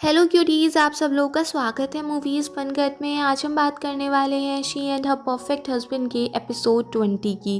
Hello cuties, आप सब लोगों का स्वागत है मूवीज़ बनगढ़ में। आज हम बात करने वाले हैं she and her perfect husband के एपिसोड 20 की।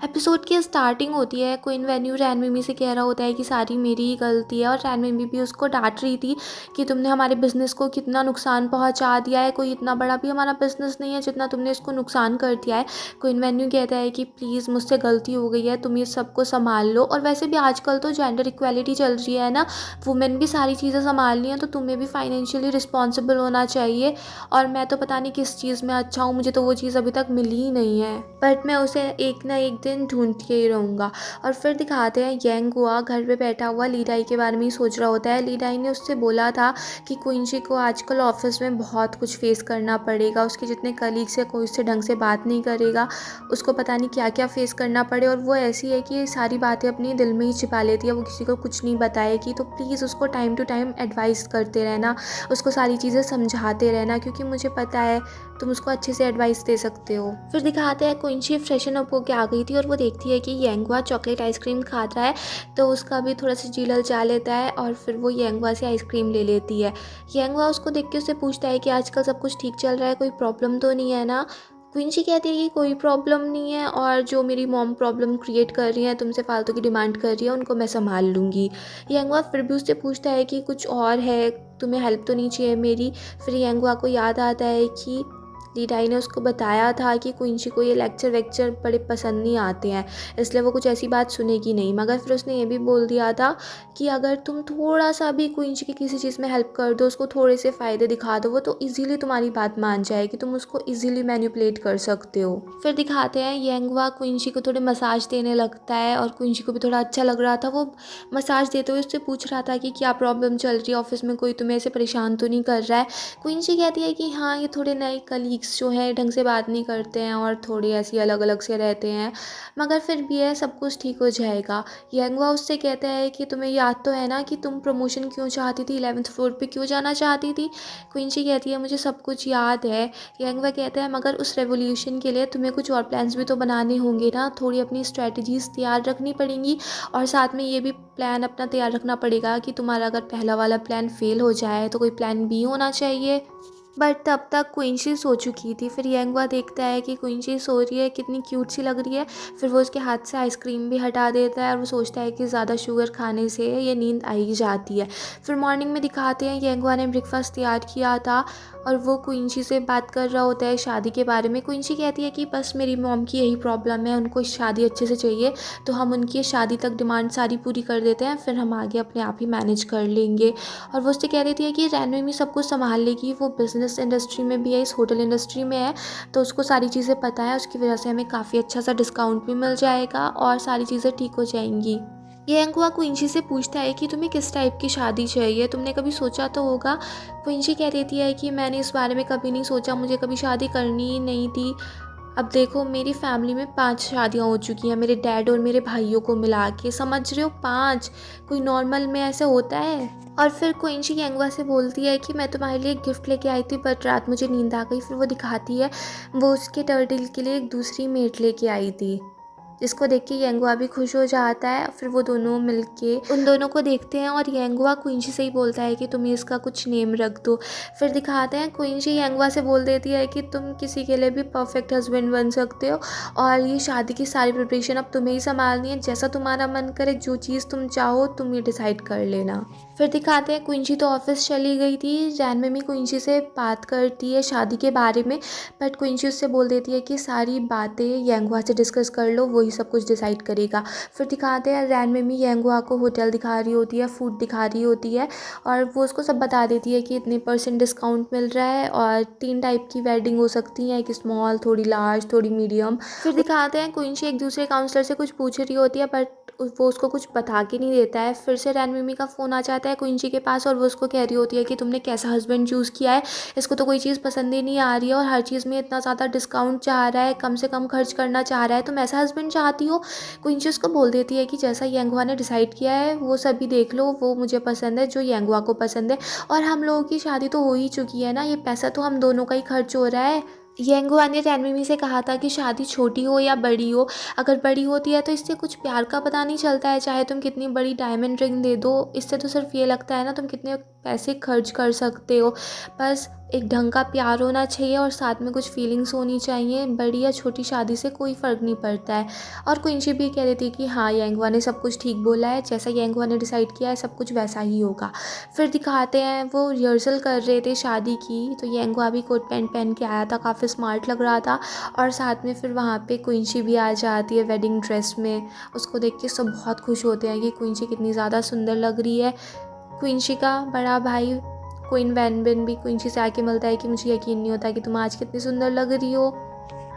एपिसोड की स्टार्टिंग होती है, क्वीन वेन्यू रैन मिमी से कह रहा होता है कि सारी मेरी ही गलती है, और रैन मिमी भी उसको डांट रही थी कि तुमने हमारे बिज़नेस को कितना नुकसान पहुँचा दिया है, कोई इतना बड़ा भी हमारा बिज़नेस नहीं है जितना तुमने इसको नुकसान कर दिया है। क्वीन वेन्यू कहता है कि प्लीज़ मुझसे गलती हो गई है, तुम ये सबको संभाल लो। और वैसे भी आजकल तो जेंडर इक्वालिटी चल रही है ना, वुमेन भी सारी चीज़ें संभाल रही हैं, तो तुम्हें भी फाइनेंशियली रिस्पॉन्सिबल होना चाहिए। और मैं तो पता नहीं किस चीज़ में अच्छा हूँ, मुझे तो वो चीज़ अभी तक मिली ही नहीं है, बट मैं उसे एक ना एक दिन ढूंढते ही रहूँगा। और फिर दिखाते हैं यंग हुआ घर पे बैठा हुआ ली डाई के बारे में ही सोच रहा होता है। ली डाई ने उससे बोला था कि क्विंची को आजकल ऑफिस में बहुत कुछ फेस करना पड़ेगा, उसके जितने कलीग्स है कोई उससे ढंग से बात नहीं करेगा, उसको पता नहीं क्या क्या फेस करना पड़े। और वो ऐसी है कि सारी बातें अपनी दिल में ही छिपा लेती है, वो किसी को कुछ नहीं बताएगी। तो प्लीज़ उसको टाइम टू टाइम एडवाइस करते रहना, उसको सारी चीज़ें समझाते रहना, क्योंकि मुझे पता है तुम उसको अच्छे से एडवाइस दे सकते हो। फिर दिखाते हैं क्विंची फ्रेशन अप होके आ गई थी और वो देखती है कि येंगवा चॉकलेट आइसक्रीम खा रहा है, तो उसका भी थोड़ा सा जी ललचा लेता है और फिर वो येंगवा से आइसक्रीम ले लेती है। येंगवा उसको देख के उससे पूछता है कि आजकल सब कुछ ठीक चल रहा है, कोई प्रॉब्लम तो नहीं है ना। क्विंची कहती है कि कोई प्रॉब्लम नहीं है, और जो मेरी मॉम प्रॉब्लम क्रिएट कर रही है, तुमसे फालतू की डिमांड कर रही है, उनको मैं संभाल लूँगी। येंगवा फिर भी उससे पूछता है कि कुछ और है, तुम्हें हेल्प तो नहीं चाहिए मेरी। फिर येंगवा को याद आता है कि ली डाई ने उसको बताया था कि क्विंची को ये लेक्चर वेक्चर बड़े पसंद नहीं आते हैं, इसलिए वो कुछ ऐसी बात सुनेगी नहीं। मगर फिर उसने ये भी बोल दिया था कि अगर तुम थोड़ा सा भी क्विंची की किसी चीज़ में हेल्प कर दो, उसको थोड़े से फ़ायदे दिखा दो, वो तो इजीली तुम्हारी बात मान जाएगी, तुम उसको इजीली मैनिपुलेट कर सकते हो। फिर दिखाते हैं येंगवा क्विंची को थोड़े मसाज देने लगता है, और क्विंची को भी थोड़ा अच्छा लग रहा था। वो मसाज देते हुए उससे पूछ रहा था कि क्या प्रॉब्लम चल रही है ऑफिस में, कोई तुम्हें ऐसे परेशान तो नहीं कर रहा है। क्विंची कहती है कि हाँ, ये थोड़े नए कलीग्स जो हैं ढंग से बात नहीं करते हैं और थोड़ी ऐसी अलग अलग से रहते हैं, मगर फिर भी है सब कुछ ठीक हो जाएगा। येंगवा उससे कहता है कि तुम्हें याद तो है ना कि तुम प्रमोशन क्यों चाहती थी, 11th फ्लोर पे क्यों जाना चाहती थी। क्विंची कहती है मुझे सब कुछ याद है। येंगवा कहता है मगर उस रेवोल्यूशन के लिए तुम्हें कुछ और प्लान्स भी तो बनाने होंगे ना, थोड़ी अपनी स्ट्रेटजीज तैयार रखनी पड़ेंगी, और साथ में ये भी प्लान अपना तैयार रखना पड़ेगा कि तुम्हारा अगर पहला वाला प्लान फेल हो जाए तो कोई प्लान बी होना चाहिए। बट तब तक क्विंची सो चुकी थी। फिर येंगवा देखता है कि क्विंची सो रही है, कितनी क्यूट सी लग रही है। फिर वो उसके हाथ से आइसक्रीम भी हटा देता है, और वो सोचता है कि ज़्यादा शुगर खाने से ये नींद आ ही जाती है। फिर मॉर्निंग में दिखाते हैं येंगवा ने ब्रेकफास्ट तैयार किया था, और वो क्विंची से बात कर रहा होता है शादी के बारे में। क्विंची कहती है कि बस मेरी मॉम की यही प्रॉब्लम है, उनको शादी अच्छे से चाहिए, तो हम उनकी शादी तक डिमांड सारी पूरी कर देते हैं, फिर हम आगे अपने आप ही मैनेज कर लेंगे। और वो उससे कह देती है कि रैन मिमी सब कुछ संभाल लेगी, वो बिज़नेस इंडस्ट्री में भी है, इस होटल इंडस्ट्री में है, तो उसको सारी चीज़ें पता है, उसकी वजह से हमें काफ़ी अच्छा सा डिस्काउंट भी मिल जाएगा और सारी चीज़ें ठीक हो जाएंगी। ये अंकुआ क्विंची से पूछता है कि तुम्हें किस टाइप की शादी चाहिए, तुमने कभी सोचा तो होगा। क्विंची कह देती है कि मैंने इस बारे में कभी नहीं सोचा, मुझे कभी शादी करनी ही नहीं थी। अब देखो मेरी फैमिली में 5 शादियाँ हो चुकी हैं, मेरे डैड और मेरे भाइयों को मिला के, समझ रहे हो, 5। कोई नॉर्मल में ऐसे होता है। और फिर क्विंची येंगवा से बोलती है कि मैं तुम्हारे लिए गिफ्ट लेके आई थी, बट रात मुझे नींद आ गई। फिर वो दिखाती है वो उसके टर्टल के लिए एक दूसरी मेट लेके आई थी, जिसको देख के येंगवा भी खुश हो जाता है। फिर वो दोनों मिलके उन दोनों को देखते हैं, और येंगवा क्विंची से ही बोलता है कि तुम इसका कुछ नेम रख दो। फिर दिखाते हैं क्विंची येंगवा से बोल देती है कि तुम किसी के लिए भी परफेक्ट हस्बैंड बन सकते हो, और ये शादी की सारी प्रिपरेशन अब तुम्हें ही संभालनी है, जैसा तुम्हारा मन करे, जो चीज़ तुम चाहो तुम ये डिसाइड कर लेना। फिर दिखाते हैं क्विंची तो ऑफिस चली गई थी, रैन मिमी क्विंची से बात करती है शादी के बारे में, बट क्विंची उससे बोल देती है कि सारी बातें येंगवा से डिस्कस कर लो, वही सब कुछ डिसाइड करेगा। फिर दिखाते हैं रैन मिमी येंगवा को होटल दिखा रही होती है, फूड दिखा रही होती है, और वो उसको सब बता देती है कि इतने % डिस्काउंट मिल रहा है, और 3 टाइप की वेडिंग हो सकती है, एक स्मॉल, थोड़ी लार्ज, थोड़ी मीडियम। फिर दिखाते हैं क्विंची एक दूसरे काउंसलर से कुछ पूछ रही होती है, बट वो उसको कुछ बता के नहीं देता है। फिर से रैन मिमी का फ़ोन आ जाता है क्विंची के पास, और वो उसको कह रही होती है कि तुमने कैसा हस्बैंड चूज़ किया है, इसको तो कोई चीज़ पसंद ही नहीं आ रही है, और हर चीज़ में इतना ज़्यादा डिस्काउंट चाह रहा है, कम से कम खर्च करना चाह रहा है, तुम ऐसा हस्बैंड चाहती हो। क्विंची उसको बोल देती है कि जैसा येंगवा ने डिसाइड किया है वो सभी देख लो, वो मुझे पसंद है जो येंगवा को पसंद है, और हम लोगों की शादी तो हो ही चुकी है ना, ये पैसा तो हम दोनों का ही खर्च हो रहा है। येंगवा ने रैन मिमी से कहा था कि शादी छोटी हो या बड़ी हो, अगर बड़ी होती है तो इससे कुछ प्यार का पता नहीं चलता है, चाहे तुम कितनी बड़ी डायमंड रिंग दे दो, इससे तो सिर्फ ये लगता है ना तुम कितने पैसे खर्च कर सकते हो। बस एक ढंग का प्यार होना चाहिए और साथ में कुछ फीलिंग्स होनी चाहिए। बड़ी या छोटी शादी से कोई फ़र्क नहीं पड़ता है। और क्विंची भी कह रही थी कि हाँ, यांगवा ने सब कुछ ठीक बोला है, जैसा यांगवा ने डिसाइड किया है सब कुछ वैसा ही होगा। फिर दिखाते हैं वो रिहर्सल कर रहे थे शादी की, तो यांगवा भी कोट पैंट पहन के आया था, काफ़ी स्मार्ट लग रहा था। और साथ में फिर वहाँ पे क्विंची भी आ जाती है वेडिंग ड्रेस में। उसको देख के सब बहुत खुश होते हैं कि क्विंची कितनी ज़्यादा सुंदर लग रही है। क्विंची का बड़ा भाई क्वीन वैनबिन भी क्विंची से आके मिलता है कि मुझे यकीन नहीं होता कि तुम आज कितनी सुंदर लग रही हो,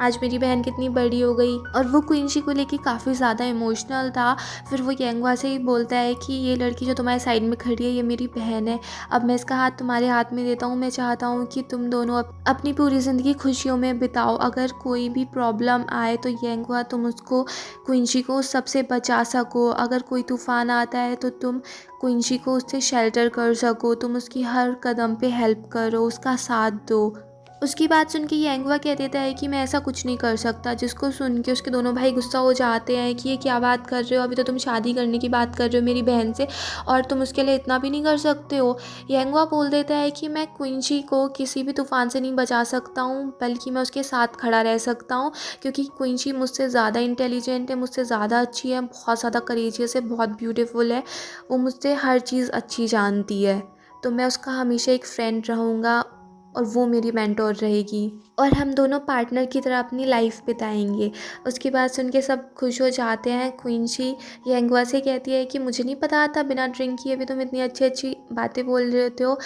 आज मेरी बहन कितनी बड़ी हो गई। और वो क्विंची को लेके काफ़ी ज़्यादा इमोशनल था। फिर वो यांगवा से ही बोलता है कि ये लड़की जो तुम्हारे साइड में खड़ी है ये मेरी बहन है, अब मैं इसका हाथ तुम्हारे हाथ में देता हूँ। मैं चाहता हूँ कि तुम दोनों अपनी पूरी ज़िंदगी खुशियों में बिताओ। अगर कोई भी प्रॉब्लम आए तो यांगवा तुम उसको क्विंची को सबसे बचा सको। अगर कोई तूफ़ान आता है तो तुम क्विंची को उससे शेल्टर कर सको, तुम उसकी हर कदम पे हेल्प करो, उसका साथ दो। उसकी बात सुन के यांगवा कह देता है कि मैं ऐसा कुछ नहीं कर सकता, जिसको सुन के उसके दोनों भाई गुस्सा हो जाते हैं कि ये क्या बात कर रहे हो, अभी तो तुम शादी करने की बात कर रहे हो मेरी बहन से और तुम उसके लिए इतना भी नहीं कर सकते हो। यांगवा बोल देता है कि मैं क्विंची को किसी भी तूफ़ान से नहीं बचा सकता हूँ, बल्कि मैं उसके साथ खड़ा रह सकता हूँ, क्योंकि क्विंची मुझसे ज़्यादा इंटेलिजेंट है, मुझसे ज़्यादा अच्छी है, बहुत ज़्यादा करेजियस है, बहुत ब्यूटीफुल है, वो मुझसे हर चीज़ अच्छी जानती है। तो मैं उसका हमेशा एक फ्रेंड रहूँगा और वो मेरी मेंटोर रहेगी और हम दोनों पार्टनर की तरह अपनी लाइफ बिताएंगे। उसकी बात सुन के सब खुश हो जाते हैं। क्विंची यांगवा से कहती है कि मुझे नहीं पता था बिना ड्रिंक किए भी तुम इतनी अच्छी अच्छी बातें बोल रहे हो।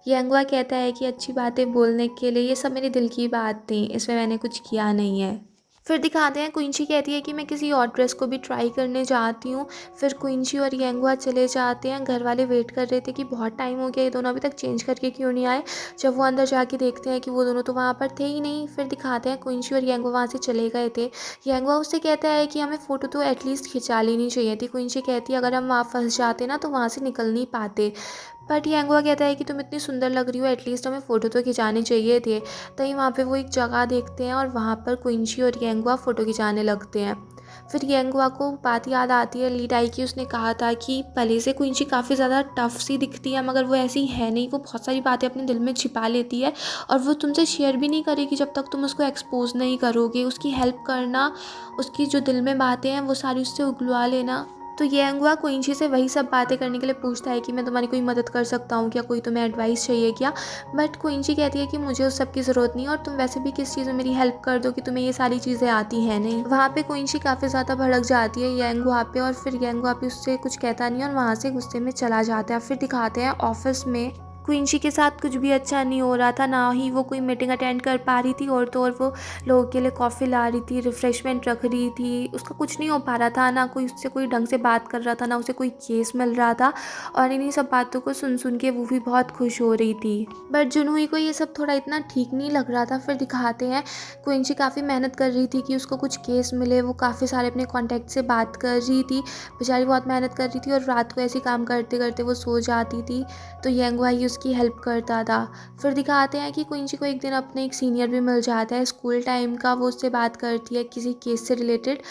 यांगवा कहता है कि अच्छी बातें बोलने के लिए ये सब मेरे दिल की बात थी, इसमें मैंने कुछ किया नहीं है। फिर दिखाते हैं क्विंची कहती है कि मैं किसी और ड्रेस को भी ट्राई करने जाती हूँ। फिर क्विंची और यांगवा चले जाते हैं। घर वाले वेट कर रहे थे कि बहुत टाइम हो गया, ये दोनों अभी तक चेंज करके क्यों नहीं आए। जब वो अंदर जाके देखते हैं कि वो दोनों तो वहाँ पर थे ही नहीं। फिर दिखाते हैं क्विंची और यांगवा वहाँ से चले गए थे। यांगवा उससे कहता है कि हमें फ़ोटो तो एटलीस्ट खिंचा लेनी चाहिए थी। क्विंची कहती है अगर हम वहाँ फंस जाते ना तो वहाँ से निकल नहीं पाते। बट यांगवा कहता है कि तुम इतनी सुंदर लग रही हो, एटलीस्ट हमें फ़ोटो तो खिंचाने चाहिए थे। तभी वहाँ पे वो एक जगह देखते हैं और वहाँ पर क्विंची और यांगवा फ़ोटो खिंचाने लगते हैं। फिर यांगवा को बात याद आती है ली डाई की। उसने कहा था कि पहले से क्विंची काफ़ी ज़्यादा टफ सी दिखती है, मगर वो ऐसी है नहीं, वो बहुत सारी बातें अपने दिल में छिपा लेती है और वो तुमसे शेयर भी नहीं करेगी जब तक तुम उसको एक्सपोज नहीं करोगे। उसकी हेल्प करना, उसकी जो दिल में बातें हैं वो सारी उससे उगलवा लेना। तो यांगवा क्विंची से वही सब बातें करने के लिए पूछता है कि मैं तुम्हारी कोई मदद कर सकता हूँ क्या, कोई तुम्हें एडवाइस चाहिए क्या। बट क्विंची कहती है कि मुझे उस सब की ज़रूरत नहीं है और तुम वैसे भी किस चीज़ में मेरी हेल्प कर दो कि तुम्हें ये सारी चीज़ें आती हैं नहीं। वहाँ पे क्विंची काफ़ी ज़्यादा भड़क जाती है यांगवा पे और फिर यांगवा भी उससे कुछ कहता नहीं और वहाँ से गुस्से में चला जाता है। फिर दिखाते हैं ऑफिस में क्विंची के साथ कुछ भी अच्छा नहीं हो रहा था, ना ही वो कोई मीटिंग अटेंड कर पा रही थी और तो और वो लोगों के लिए कॉफ़ी ला रही थी, रिफ़्रेशमेंट रख रही थी, उसका कुछ नहीं हो पा रहा था। ना कोई उससे कोई ढंग से बात कर रहा था, ना उसे कोई केस मिल रहा था और इन्हीं सब बातों को सुन सुन के वो भी बहुत खुश हो रही थी। बट जुनूई को ये सब थोड़ा इतना ठीक नहीं लग रहा था। फिर दिखाते हैं क्विंची काफ़ी मेहनत कर रही थी कि उसको कुछ केस मिले। वो काफ़ी सारे अपने कॉन्टैक्ट से बात कर रही थी, बेचारी बहुत मेहनत कर रही थी और रात को ऐसे काम करते करते वो सो जाती थी। तो यांगवा ही उसकी हेल्प करता था। फिर दिखाते हैं कि क्विंची को एक दिन अपने एक सीनियर भी मिल जाता है स्कूल टाइम का। वो उससे बात करती है किसी केस से रिलेटेड,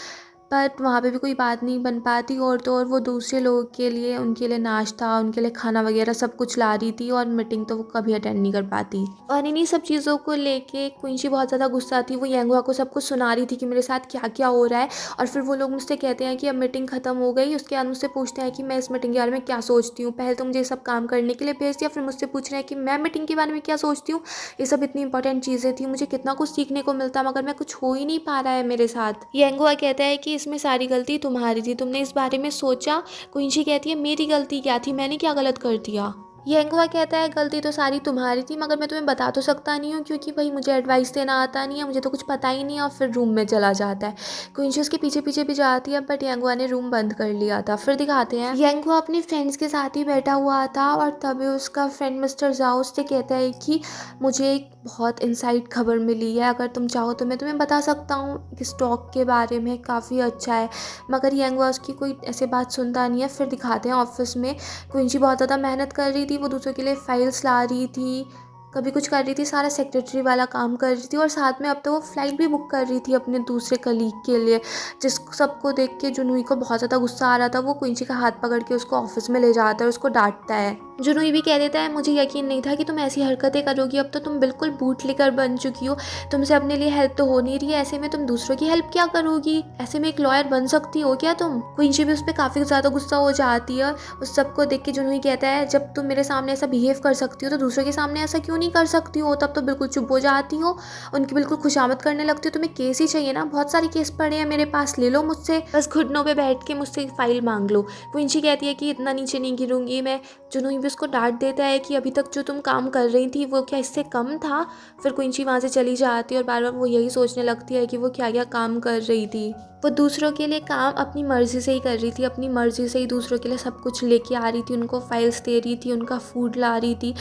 बट वहाँ पे भी कोई बात नहीं बन पाती और तो और वो दूसरे लोगों के लिए, उनके लिए नाश्ता, उनके लिए खाना वगैरह सब कुछ ला रही थी और मीटिंग तो वो कभी अटेंड नहीं कर पाती। और इन्हीं सब चीज़ों को लेके क्विंची बहुत ज़्यादा गुस्सा थी। वो यांगवा को सब कुछ सुना रही थी कि मेरे साथ क्या क्या हो रहा है। और फिर वो लोग मुझसे कहते हैं कि अब मीटिंग ख़त्म हो गई। उसके बाद मुझसे पूछते हैं कि मैं इस मीटिंग के बारे में क्या सोचती हूँ। पहले तो मुझे सब काम करने के लिए भेज दिया, फिर मुझसे पूछ रहे हैं कि मैं मीटिंग के बारे में क्या सोचती हूँ। ये सब इतनी इंपॉर्टेंट चीज़ें थी, मुझे कितना कुछ सीखने को मिलता, मगर मैं कुछ हो ही नहीं पा रहा है मेरे साथ। यांगवा कहता है कि इसमें सारी गलती तुम्हारी थी, तुमने इस बारे में सोचा। क्विंची कहती है मेरी गलती क्या थी, मैंने क्या गलत कर दिया। यांगवा कहता है गलती तो सारी तुम्हारी थी, मगर मैं तुम्हें बता तो सकता नहीं हूँ क्योंकि भाई मुझे एडवाइस देना आता नहीं है, मुझे तो कुछ पता ही नहीं है। और फिर रूम में चला जाता है। क्विंची उसके पीछे पीछे भी जाती है, बट यांगवा ने रूम बंद कर लिया था। फिर दिखाते हैं यांगवा अपनी फ्रेंड्स के साथ ही बैठा हुआ था और तभी उसका फ्रेंड मिस्टर जाओ उससे कहता है कि मुझे एक बहुत इनसाइड खबर मिली है, अगर तुम चाहो तो मैं तुम्हें बता सकता हूँ, स्टॉक के बारे में काफ़ी अच्छा है। मगर यांगवा उसकी कोई ऐसी बात सुनता नहीं है। फिर दिखाते हैं ऑफिस में क्विंची बहुत ज़्यादा मेहनत कर रही थी, वो दूसरों के लिए फाइल्स ला रही थी, कभी कुछ कर रही थी, सारा सेक्रेटरी वाला काम कर रही थी और साथ में अब तो वो फ़्लाइट भी बुक कर रही थी अपने दूसरे कलीग के लिए। जिस सबको देख के जुनूई को बहुत ज़्यादा गुस्सा आ रहा था। वो क्विंची का हाथ पकड़ के उसको ऑफिस में ले जाता है और उसको डांटता है। जुनूई भी कह देता है, मुझे यकीन नहीं था कि तुम ऐसी हरकतें करोगी, अब तो तुम बिल्कुल बूट लेकर बन चुकी हो, तुमसे अपने लिए हेल्प तो हो नहीं रही है, ऐसे में तुम दूसरों की हेल्प क्या करोगी, ऐसे में एक लॉयर बन सकती हो क्या तुम। क्विंची भी उस पर काफ़ी ज़्यादा गुस्सा हो जाती है। उस सबको देख के जुनूई कहता है, जब तुम मेरे सामने ऐसा बिहेव कर सकती हो तो दूसरों के सामने ऐसा क्यों नहीं कर सकती हो, तब तो बिल्कुल चुप हो जाती हो, उनकी बिल्कुल खुशामद करने लगती हो। तुम्हें केस ही चाहिए ना, बहुत सारे केस पड़े हैं मेरे पास, ले लो मुझसे, बस घुटनों पे बैठ के मुझसे फाइल मांग लो। क्विंची कहती है कि इतना नीचे नहीं गिरूंगी मैं। जुनूई भी उसको डांट देता है कि अभी तक जो तुम काम कर रही थी वो क्या इससे कम था। फिर क्विंची वहाँ से चली जाती है और बार बार वो यही सोचने लगती है कि वो क्या क्या काम कर रही थी। वो दूसरों के लिए काम अपनी मर्ज़ी से ही कर रही थी, अपनी मर्ज़ी से ही दूसरों के लिए सब कुछ लेके आ रही थी, उनको फाइल्स दे रही थी, उनका फूड ला रही थी।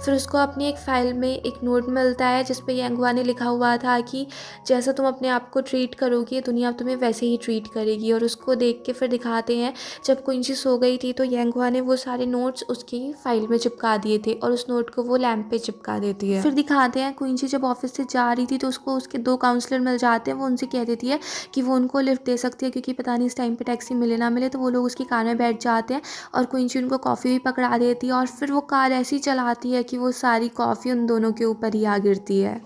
फिर उसको अपनी एक फ़ाइल में एक नोट मिलता है जिस पे यांगवा ने लिखा हुआ था कि जैसा तुम अपने आप को ट्रीट करोगी दुनिया तुम्हें वैसे ही ट्रीट करेगी। और उसको देख के फिर दिखाते हैं जब क्विंची सो गई थी तो यांगवा ने वो सारे नोट्स उसकी फ़ाइल में चिपका दिए थे और उस नोट को वो लैंप पे चिपका देती है। फिर दिखाते हैं क्विंची जब ऑफिस से जा रही थी तो उसको उसके 2 काउंसलर मिल जाते हैं। वो उनसे कह देती है कि वो उनको लिफ्ट दे सकती है क्योंकि पता नहीं इस टाइम पे टैक्सी मिले ना मिले। तो वो लोग उसकी कार में बैठ जाते हैं और क्विंची उनको कॉफ़ी भी पकड़ा देती है और फिर वो कार ऐसी चलाती है कि वो सारी कॉफ़ी उन दोनों के ऊपर ही आ गिरती है।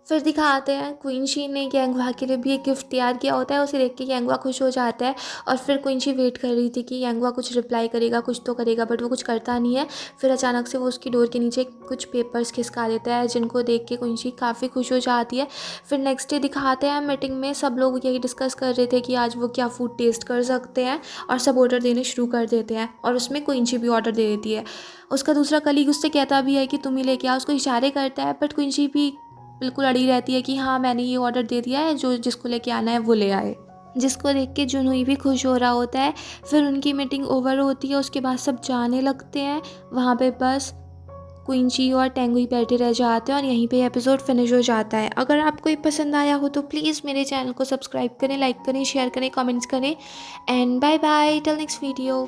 फिर दिखाते हैं क्विंची ने यांगवा के लिए भी एक गिफ्ट तैयार किया होता है, उसे देख के यांगवा खुश हो जाता है और फिर क्विंची वेट कर रही थी कि यांगवा कुछ रिप्लाई करेगा, कुछ तो करेगा, बट वो कुछ करता नहीं है। फिर अचानक से वो उसकी डोर के नीचे कुछ पेपर्स खिसका देता है जिनको देख के क्विंची काफ़ी खुश हो जाती है। फिर नेक्स्ट डे दिखाते हैं मीटिंग में सब लोग यही डिस्कस कर रहे थे कि आज वो क्या फूड टेस्ट कर सकते हैं और सब ऑर्डर देने शुरू कर देते हैं और उसमें क्विंची भी ऑर्डर दे देती है। उसका दूसरा कलीग उससे कहता भी है कि तुम ही लेके आओ, उसको इशारे करता है, बट क्विंची भी बिल्कुल अड़ी रहती है कि हाँ मैंने ये ऑर्डर दे दिया है, जो जिसको लेके आना है वो ले आए। जिसको देख के जुनूई भी खुश हो रहा होता है। फिर उनकी मीटिंग ओवर होती है, उसके बाद सब जाने लगते हैं। वहाँ पे बस क्विंची और टेंगुई बैठे रह जाते हैं और यहीं पे एपिसोड फिनिश हो जाता है। अगर आपको ये पसंद आया हो तो प्लीज़ मेरे चैनल को सब्सक्राइब करें, लाइक करें, शेयर करें, कमेंट्स करें and bye bye till next video.